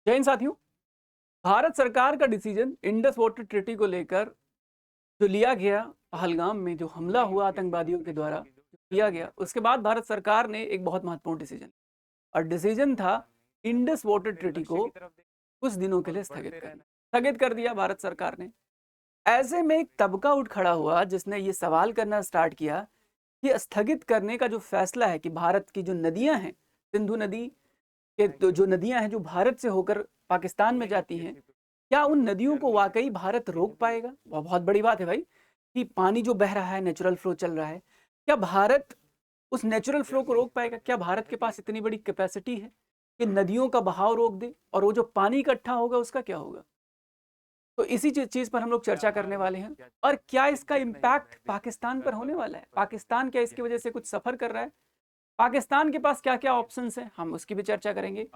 जय हिंद साथियों। भारत सरकार का डिसीजन इंडस वाटर ट्रीटी को लेकर जो लिया गया, पहलगाम में जो हमला हुआ आतंकवादियों के द्वारा किया गया, उसके बाद भारत सरकार ने एक बहुत महत्वपूर्ण डिसीजन, और डिसीजन था इंडस वाटर ट्रीटी को कुछ दिनों के लिए स्थगित कर दिया भारत सरकार ने। ऐसे में एक तबका उठ खड़ा हुआ जिसने ये सवाल करना स्टार्ट किया कि स्थगित करने का जो फैसला है कि भारत की जो नदियां हैं, सिंधु नदी के तो जो नदियां हैं जो भारत से होकर पाकिस्तान में जाती हैं, क्या उन नदियों को वाकई भारत रोक पाएगा? वह बहुत बड़ी बात है भाई, कि पानी जो बह रहा है, नेचुरल फ्लो चल रहा है, क्या भारत उस नेचुरल फ्लो को रोक पाएगा? क्या भारत के पास इतनी बड़ी कैपेसिटी है कि नदियों का बहाव रोक दे? और वो जो पानी इकट्ठा होगा उसका क्या होगा? तो इसी चीज पर हम लोग चर्चा करने वाले हैं। और क्या इसका इम्पैक्ट पाकिस्तान पर होने वाला है? पाकिस्तान क्या इसकी वजह से कुछ सफर कर रहा है? पाकिस्तान के पास क्या क्या ऑप्शंस हैं, हम उसकी भी चर्चा करेंगे।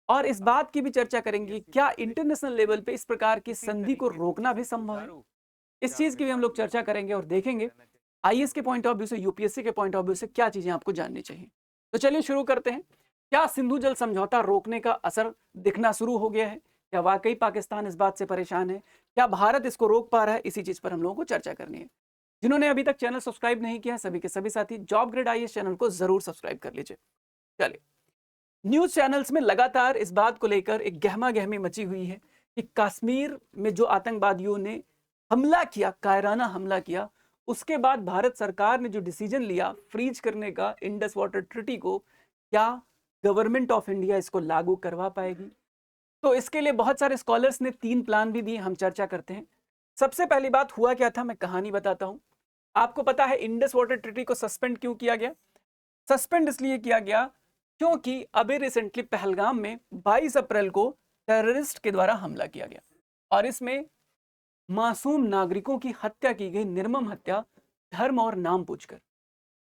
और इस बात की भी चर्चा करेंगे, क्या इंटरनेशनल लेवल पे इस प्रकार की संधि को रोकना भी संभव है? इस चीज की भी हम लोग चर्चा करेंगे और देखेंगे आईएएस के पॉइंट ऑफ व्यू से, यूपीएससी के पॉइंट ऑफ व्यू से क्या चीजें आपको जाननी चाहिए। तो चलिए शुरू करते हैं। क्या सिंधु जल समझौता रोकने का असर दिखना शुरू हो गया है? क्या वाकई पाकिस्तान इस बात से परेशान है? क्या भारत इसको रोक पा रहा है? इसी चीज पर हम लोगों को चर्चा करनी है। जिन्होंने अभी तक चैनल सब्सक्राइब नहीं किया है, सभी के सभी साथी जॉब ग्रेड आईएएस चैनल को जरूर सब्सक्राइब कर लीजिए। चलिए, न्यूज चैनल्स में लगातार इस बात को लेकर एक गहमा गहमी मची हुई है कि कश्मीर में जो आतंकवादियों ने हमला किया, कायराना हमला किया, उसके बाद भारत सरकार ने जो डिसीजन लिया फ्रीज करने का इंडस वाटर ट्रीटी को, क्या गवर्नमेंट ऑफ इंडिया इसको लागू करवा पाएगी? तो इसके लिए बहुत सारे स्कॉलर्स ने 3 प्लान भी दिए, हम चर्चा करते हैं। सबसे पहली बात हुआ क्या था, मैं कहानी बताता हूं। आपको पता है इंडस वाटर ट्रीटी को सस्पेंड क्यों किया गया? सस्पेंड इसलिए किया गया क्योंकि अभी रिसेंटली पहलगाम में 22 अप्रैल को टेररिस्ट के द्वारा हमला किया गया और इसमें मासूम नागरिकों की हत्या की गई, निर्मम हत्या, धर्म और नाम पूछकर।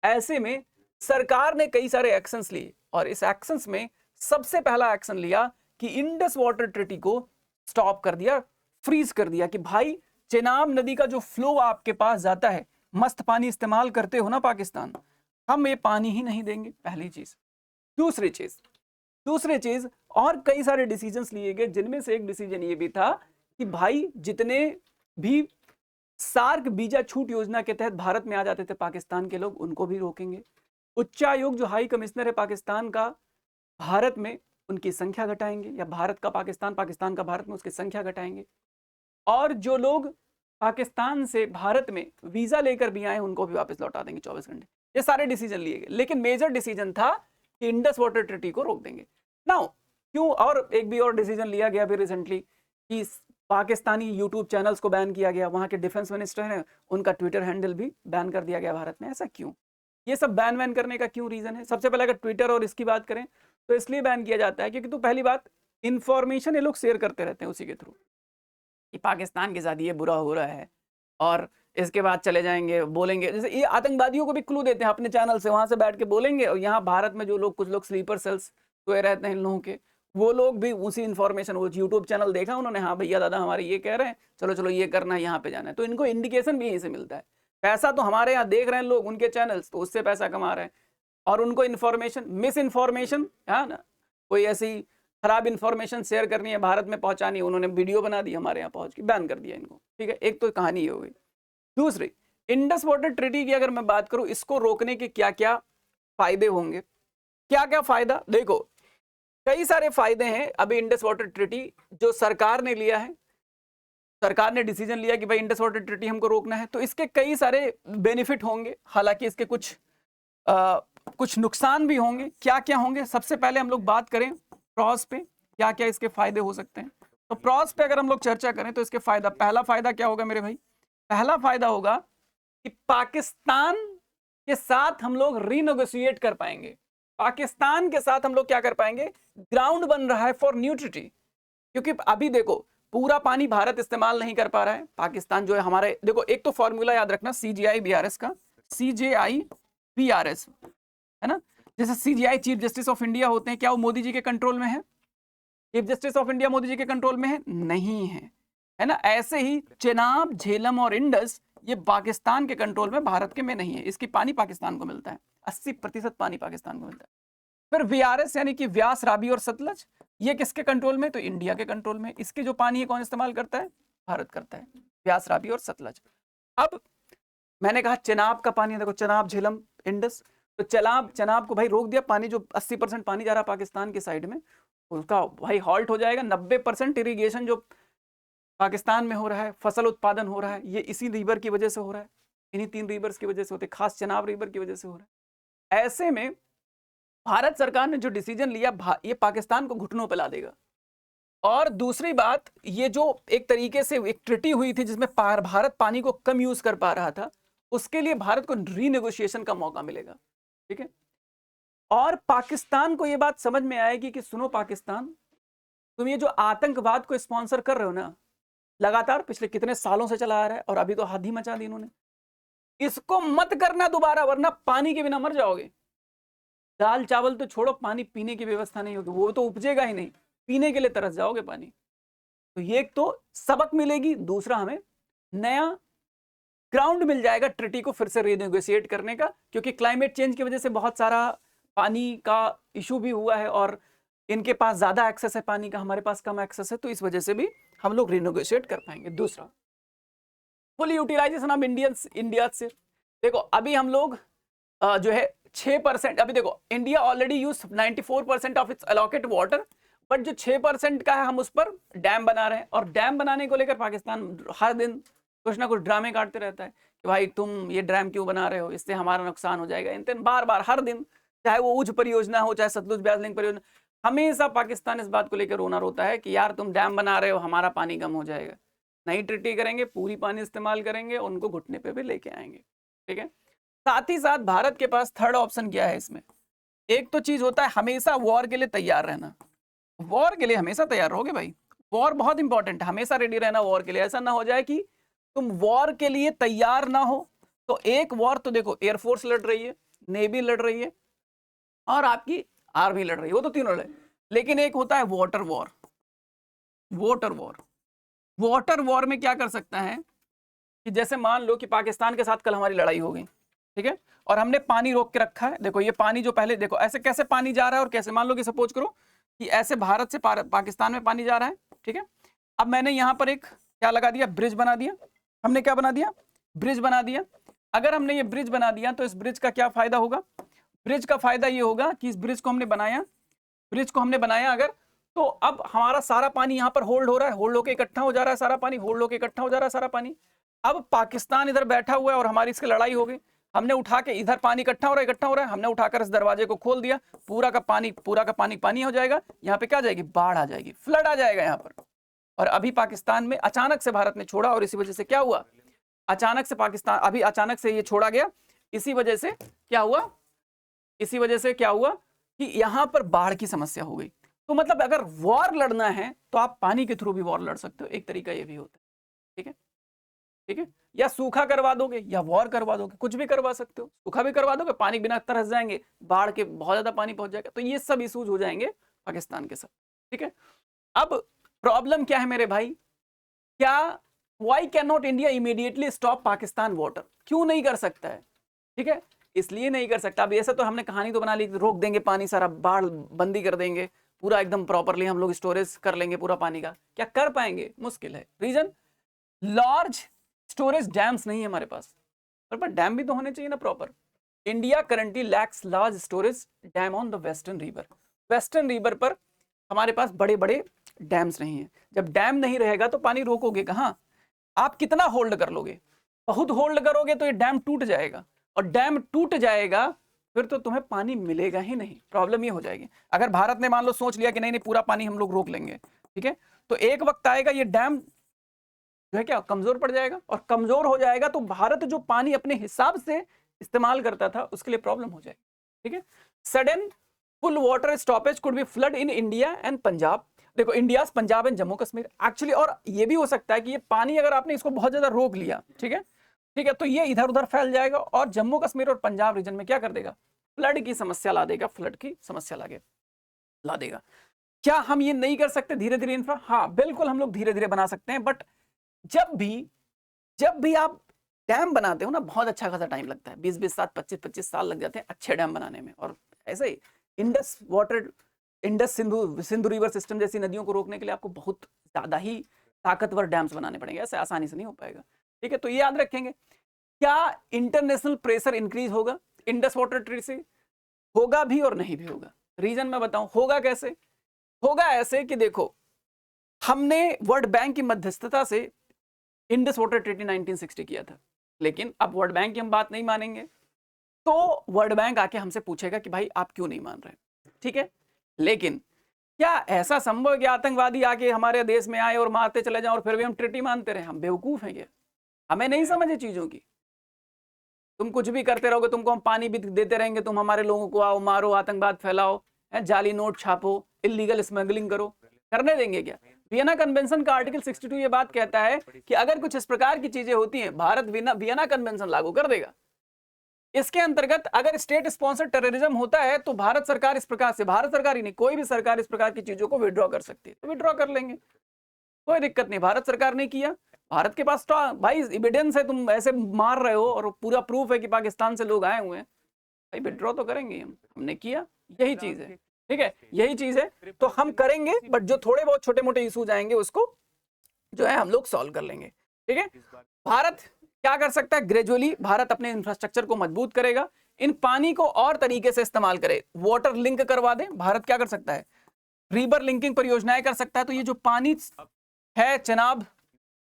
ऐसे में सरकार ने कई सारे एक्शंस लिए और इस एक्शंस में सबसे पहला एक्शन लिया कि इंडस वाटर ट्रीटी को स्टॉप कर दिया, फ्रीज कर दिया कि भाई चेनाब नदी का जो फ्लो आपके पास जाता है, मस्त पानी इस्तेमाल करते हो ना पाकिस्तान, हम ये पानी ही नहीं देंगे, पहली चीज। दूसरी चीज और कई सारे डिसीजंस लिए गए, जिनमें से एक डिसीजन ये भी था कि भाई जितने भी सार्क वीजा छूट योजना के तहत भारत में आ जाते थे पाकिस्तान के लोग, उनको भी रोकेंगे। उच्चायोग जो हाई कमिश्नर है पाकिस्तान का भारत में, उनकी संख्या घटाएंगे, या भारत का पाकिस्तान, पाकिस्तान का भारत में, उसकी संख्या घटाएंगे। और जो लोग पाकिस्तान से भारत में वीजा लेकर भी आए उनको भी वापस लौटा देंगे 24 घंटे। ये सारे डिसीजन लिए गए, लेकिन मेजर डिसीजन था कि इंडस वाटर ट्रीटी को रोक देंगे। नाउ क्यों, और एक भी और डिसीजन लिया गया अभी रिसेंटली कि पाकिस्तानी यूट्यूब चैनल्स को बैन किया गया। वहां के डिफेंस मिनिस्टर हैं, उनका ट्विटर हैंडल भी बैन कर दिया गया भारत में। ऐसा क्यों? ये सब बैन वैन करने का क्यों रीजन है? सबसे पहले अगर ट्विटर और इसकी बात करें तो इसलिए बैन किया जाता है क्योंकि तो पहली बात, इंफॉर्मेशन ये लोग शेयर करते रहते हैं उसी के थ्रू कि पाकिस्तान के साथ ये बुरा हो रहा है, और इसके बाद चले जाएंगे बोलेंगे, जैसे ये आतंकवादियों को भी क्लू देते हैं अपने चैनल से, वहां से बैठ के बोलेंगे। और यहाँ भारत में जो लोग, कुछ लोग स्लीपर सेल्स सोए रहते हैं इन लोगों के, वो लोग भी उसी इन्फॉर्मेशन, वो यूट्यूब चैनल देखा उन्होंने, हाँ भैया दादा हमारे ये कह रहे हैं, चलो चलो ये करना है, यहाँ पे जाना है, तो इनको इंडिकेशन भी यहीं से मिलता है। पैसा तो हमारे यहाँ देख रहे हैं लोग, उनके चैनल्स, तो उससे पैसा कमा रहे हैं, और उनको इन्फॉर्मेशन, मिस इन्फॉर्मेशन है ना, कोई ऐसी खराब इन्फॉर्मेशन शेयर करनी है, भारत में पहुंचानी, उन्होंने वीडियो बना दी, हमारे यहाँ पहुंच के बैन कर दिया इनको। ठीक है, एक तो कहानी ये हो गई। दूसरी, इंडस वाटर ट्रीटी की अगर मैं बात करूं, इसको रोकने के क्या क्या फायदे होंगे, क्या क्या फायदा, देखो कई सारे फायदे हैं। अभी इंडस वाटर ट्रीटी जो सरकार ने लिया है, सरकार ने डिसीजन लिया कि भाई इंडस वाटर ट्रीटी हमको रोकना है, तो इसके कई सारे बेनिफिट होंगे, हालांकि इसके कुछ नुकसान भी होंगे। क्या क्या होंगे? सबसे पहले हम लोग बात करें प्रॉस पे, क्या क्या इसके फायदे हो सकते हैं। तो प्रॉस पे अगर हम लोग चर्चा करें तो इसके फायदा, पहला फायदा क्या होगा मेरे भाई? पहला फायदा होगा कि पाकिस्तान के साथ हम लोग रीनेगोशिएट कर पाएंगे। पाकिस्तान के साथ हम लोग क्या कर पाएंगे? ग्राउंड बन रहा है फॉर न्यूट्रिटी, क्योंकि अभी देखो पूरा पानी भारत इस्तेमाल नहीं कर पा रहा है, पाकिस्तान जो है हमारे, देखो एक तो फॉर्मूला याद रखना CJI-BRS का, CJI-BRS है ना, जैसे CJI chief justice of India होते हैं, क्या वो मोदी जी के कंट्रोल में है? Chief justice of India Modi ji के कंट्रोल में है? नहीं है, है ना। ऐसे ही चेनाब, झेलम और इंडस ये पाकिस्तान के कंट्रोल में, भारत के में नहीं है। इसकी पानी पाकिस्तान को मिलता है, 80% पानी पाकिस्तान को मिलता है। फिर वीआरएस यानी कि व्यास, रावी और सतलज, ये किसके कंट्रोल में? तो इंडिया के कंट्रोल में। इसके जो पानी है कौन इस्तेमाल करता है? भारत करता है, व्यास, रावी और सतलज। अब मैंने कहा चेनाब का पानी, देखो चेनाब, झेलम, इंडस, तो चेनाब को भाई रोक दिया, पानी जो 80% पानी जा रहा पाकिस्तान की साइड में, उसका भाई हॉल्ट हो जाएगा। 90% इरिगेशन जो पाकिस्तान में हो रहा है, फसल उत्पादन हो रहा है, ये इसी रिवर की वजह से हो रहा है, इन्हीं 3 रिवर्स की वजह से होते, खास चेनाब रिवर की वजह से हो रहा है। ऐसे में भारत सरकार ने जो डिसीजन लिया, ये पाकिस्तान को घुटनों पे ला देगा। और दूसरी बात, ये जो एक तरीके से एक ट्रिटी हुई थी जिसमें भारत पानी को कम यूज कर पा रहा था, उसके लिए भारत को रीनेगोशिएशन का मौका मिलेगा, ठीक है। और पाकिस्तान को ये बात समझ में आएगी कि सुनो पाकिस्तान, तुम ये जो आतंकवाद को स्पॉन्सर कर रहे हो ना, लगातार पिछले कितने सालों से चला आ रहा है, और अभी तो हद ही मचा दी इन्होंने, इसको मत करना दोबारा, वरना पानी के बिना मर जाओगे। दाल चावल तो छोड़ो, पानी पीने की व्यवस्था नहीं होगी, वो तो उपजेगा ही नहीं, पीने के लिए तरस जाओगे पानी। तो ये एक तो सबक मिलेगी, दूसरा हमें नया ग्राउंड मिल जाएगा ट्रिटी को फिर से रीनेगोशिएट करने का, क्योंकि क्लाइमेट चेंज की वजह से बहुत सारा पानी का इशू भी हुआ है, और इनके पास ज्यादा एक्सेस है पानी का, हमारे पास कम एक्सेस है, तो इस वजह से भी हम लोग रीनेगोशिएट कर पाएंगे। दूसरा, फुल यूटिलाइजेशन ऑफ इंडिया से, देखो अभी हम लोग जो है 6%, अभी देखो India already use 94% of its allocate water, but जो 6% का है हम उस पर डैम बना रहे हैं, और डैम बनाने को लेकर पाकिस्तान हर दिन कुछ ना कुछ ड्रामे काटते रहता है कि भाई तुम ये डैम क्यों बना रहे हो, इससे हमारा नुकसान हो जाएगा, इन बार बार हर दिन, चाहे वो उज परियोजना हो, चाहे सतलुज ब्यास लिंक परियोजना, हमेशा पाकिस्तान इस बात को लेकर रोना रोता है कि यार तुम डैम बना रहे हो, हमारा पानी कम हो जाएगा। नई ट्रिटी करेंगे, पूरी पानी इस्तेमाल करेंगे, उनको घुटने पे भी लेके आएंगे, ठीक है। साथ ही साथ भारत के पास थर्ड ऑप्शन क्या है इसमें? एक तो चीज होता है हमेशा वॉर के लिए तैयार रहना, वॉर के लिए हमेशा तैयार रहोगे भाई, वॉर बहुत इंपॉर्टेंट है, हमेशा रेडी रहना वॉर के लिए। ऐसा ना हो जाए कि तुम वॉर के लिए तैयार ना हो, तो एक वॉर तो देखो एयरफोर्स लड़ रही है, नेवी लड़ रही है, और आपकी आर्मी लड़ रही है, वो तो तीनों लड़े, लेकिन एक होता है water war. Water war, water war में क्या कर सकता है कि जैसे मान लो कि पाकिस्तान के साथ कल हमारी लड़ाई हो गई, ठीक है, और हमने पानी रोक के रखा है। देखो ये पानी जो पहले, देखो ऐसे कैसे पानी जा रहा है, और कैसे, मान लो कि सपोज करो कि ऐसे भारत से पाकिस्तान में पानी जा रहा है, ठीक है। अब मैंने यहां पर एक क्या लगा दिया, ब्रिज बना दिया, हमने क्या बना दिया, ब्रिज बना दिया। अगर हमने ये ब्रिज बना दिया तो इस ब्रिज का क्या फायदा होगा? ब्रिज का फायदा ये होगा कि इस ब्रिज को हमने बनाया, ब्रिज को हमने बनाया अगर, तो अब हमारा सारा पानी यहाँ पर होल्ड हो रहा है, होल्ड होकर इकट्ठा हो जा रहा है सारा पानी, होल्ड होकर इकट्ठा हो जा रहा है सारा पानी। अब पाकिस्तान इधर बैठा हुआ है और हमारी इसकी लड़ाई हो गई, हमने उठा के, इधर पानी इकट्ठा हो रहा है, इकट्ठा हो रहा है, हमने उठाकर इस दरवाजे को खोल दिया, पूरा का पानी पानी हो जाएगा, यहाँ पे क्या आ जाएगी, बाढ़ आ जाएगी, फ्लड आ जाएगा यहाँ पर। और अभी पाकिस्तान में अचानक से भारत ने छोड़ा, और इसी वजह से क्या हुआ, अचानक से पाकिस्तान, अभी अचानक से ये छोड़ा गया, इसी वजह से क्या हुआ, इसी वजह से क्या हुआ कि यहां पर बाढ़ की समस्या हो गई। तो मतलब अगर वॉर लड़ना है तो आप पानी के थ्रू भी वॉर लड़ सकते हो, एक तरीका ये भी होता है, ठीक है, ठीक है। या सूखा करवा दोगे या वॉर करवा दोगे, कुछ भी करवा सकते हो, सूखा भी करवा दोगे, पानी बिना तरस जाएंगे, बाढ़ के बहुत ज्यादा पानी पहुंच जाएगा, तो ये सब इशूज हो जाएंगे पाकिस्तान के साथ, ठीक है। अब प्रॉब्लम क्या है मेरे भाई, क्या why can not India immediately stop Pakistan water, क्यों नहीं कर सकता है, ठीक है, इसलिए नहीं कर सकता। अब ऐसा तो हमने कहानी तो बना ली, रोक देंगे पानी सारा, बाढ़ बंदी कर देंगे पूरा, एकदम प्रॉपरली हम लोग स्टोरेज कर लेंगे पूरा पानी का, क्या कर पाएंगे, मुश्किल है। रीजन, लार्ज स्टोरेज डैम्स नहीं है हमारे पास, पर डैम भी तो होने चाहिए ना proper. India currently lakhs large storage dam on the western river, western river पर हमारे पास बड़े बड़े डैम्स नहीं है। जब डैम नहीं रहेगा तो पानी रोकोगे कहाँ, आप कितना होल्ड कर लोगे, बहुत होल्ड करोगे तो ये डैम टूट जाएगा, और डैम टूट जाएगा फिर तो तुम्हें पानी मिलेगा ही नहीं, प्रॉब्लम ये हो जाएगी। अगर भारत ने मान लो सोच लिया कि नहीं नहीं पूरा पानी हम लोग रोक लेंगे, ठीक है, तो एक वक्त आएगा ये डैम जो है क्या कमजोर पड़ जाएगा, और कमजोर हो जाएगा तो भारत जो पानी अपने हिसाब से इस्तेमाल करता था उसके लिए प्रॉब्लम हो जाएगी, ठीक है। Sudden full water stoppage could be flood in India and Punjab, देखो India, Punjab and Jammu Kashmir actually. और ये भी हो सकता है कि ये पानी अगर आपने इसको बहुत ज्यादा रोक लिया, ठीक है, ठीक है, तो ये इधर उधर फैल जाएगा और जम्मू कश्मीर और पंजाब रीजन में क्या कर देगा, फ्लड की समस्या ला देगा, फ्लड की समस्या ला देगा। क्या हम ये नहीं कर सकते धीरे धीरे इंफ्रा? हाँ बिल्कुल हम लोग धीरे धीरे बना सकते हैं, बट जब भी आप डैम बनाते हो ना, बहुत अच्छा खासा टाइम लगता है, 20-20 साल, 25-25 साल लग जाते हैं अच्छे डैम बनाने में। और ऐसे ही Indus water, Indus Sindhu river system जैसी नदियों को रोकने के लिए आपको बहुत ज़्यादा ही ताकतवर डैम्स बनाने पड़ेंगे, ऐसे आसानी से नहीं हो पाएगा। ठीक है, तो ये याद रखेंगे। क्या इंटरनेशनल प्रेशर इंक्रीज होगा इंडस वाटर ट्रीटी से? होगा भी और नहीं भी होगा। रीजन मैं बताऊं, होगा कैसे? होगा ऐसे कि देखो, हमने वर्ल्ड बैंक की मध्यस्थता से इंडस वाटर ट्रीटी 1960 किया था, लेकिन अब वर्ल्ड बैंक की हम बात नहीं मानेंगे तो वर्ल्ड बैंक आके हमसे पूछेगा कि भाई आप क्यों नहीं मान रहे। ठीक है, लेकिन क्या ऐसा संभव है कि आतंकवादी आके हमारे देश में आए और मारते चले जाएं और फिर भी हम ट्रीटी मानते रहे? हम बेवकूफ हैं क्या? हमें नहीं समझे चीजों की। तुम कुछ भी करते रहोगे, तुमको हम पानी भी देते रहेंगे, तुम हमारे लोगों को आओ मारो, आतंकवाद फैलाओ, जाली नोट छापो, इलीगल स्मगलिंग करो, करने देंगे क्या? वियना कन्वेंशन का आर्टिकल 62 ये बात कहता है कि अगर कुछ इस प्रकार की चीजें होती हैं, भारत वियना कन्वेंशन लागू कर देगा। इसके अंतर्गत अगर स्टेट स्पॉन्सर टेररिज्म होता है तो भारत सरकार इस प्रकार से, भारत सरकार ही नहीं, कोई भी सरकार इस प्रकार की चीजों को विड्रॉ कर सकती है, तो विड्रॉ कर लेंगे, कोई दिक्कत नहीं। भारत सरकार ने किया, भारत के पास तो भाई एविडेंस है, तुम ऐसे मार रहे हो और पूरा प्रूफ है कि पाकिस्तान से लोग आए हुए हैं, भाई विड्रॉ तो करेंगे हम, हमने किया, यही चीज है। ठीक है, यही चीज है, तो हम करेंगे, बट जो थोड़े बहुत छोटे मोटे इशूज आएंगे उसको जो है हम लोग सॉल्व कर लेंगे। ठीक है, भारत क्या कर सकता है? ग्रेजुअली भारत अपने इंफ्रास्ट्रक्चर को मजबूत करेगा, इन पानी को और तरीके से इस्तेमाल करे, वाटर लिंक करवा दे। भारत क्या कर सकता है? रिवर लिंकिंग परियोजनाएं कर सकता है। तो ये जो पानी है चेनाब,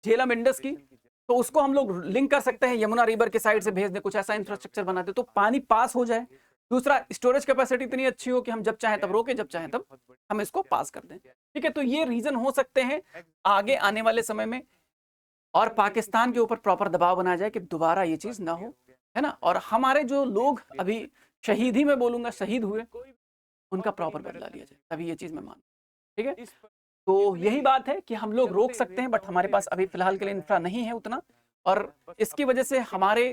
झेलम, इंडस की, तो उसको हम लोग लिंक कर सकते हैं, यमुना रिवर के साइड से भेज दे, कुछ ऐसा इंफ्रास्ट्रक्चर बना दे तो पानी पास हो जाए। दूसरा, स्टोरेज कैपेसिटी इतनी अच्छी हो कि हम जब चाहें तब रोके, जब चाहें तब हम इसको पास कर दें। ठीक है, तो ये रीजन हो सकते हैं आगे आने वाले समय में, और पाकिस्तान के ऊपर प्रॉपर दबाव बनाया जाए कि दोबारा ये चीज ना हो, है ना। और हमारे जो लोग अभी शहीद ही मैं बोलूंगा, शहीद हुए, उनका प्रॉपर बदला लिया जाए, तभी ये चीज मैं मानूं। ठीक है, तो यही बात है कि हम लोग रोक सकते हैं, बट हमारे पास अभी फिलहाल के लिए इंफ्रा नहीं है उतना, और इसकी वजह से हमारे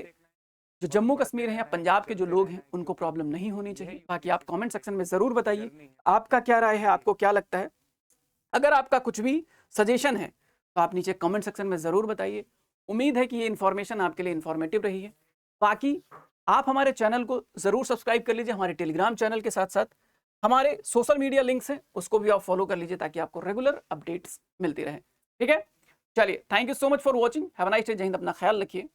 जो जम्मू कश्मीर है या पंजाब के जो लोग हैं उनको प्रॉब्लम नहीं होनी चाहिए। बाकी आप कमेंट सेक्शन में जरूर बताइए आपका क्या राय है, आपको क्या लगता है। अगर आपका कुछ भी सजेशन है तो आप नीचे कमेंट सेक्शन में जरूर बताइए। उम्मीद है कि ये इन्फॉर्मेशन आपके लिए इन्फॉर्मेटिव रही है। बाकी आप हमारे चैनल को जरूर सब्सक्राइब कर लीजिए, हमारे टेलीग्राम चैनल के साथ साथ हमारे सोशल मीडिया लिंक्स हैं, उसको भी आप फॉलो कर लीजिए ताकि आपको रेगुलर अपडेट्स मिलती रहे। ठीक है, चलिए, thank you so much for watching, have a nice day, जय हिंद, अपना ख्याल रखिए।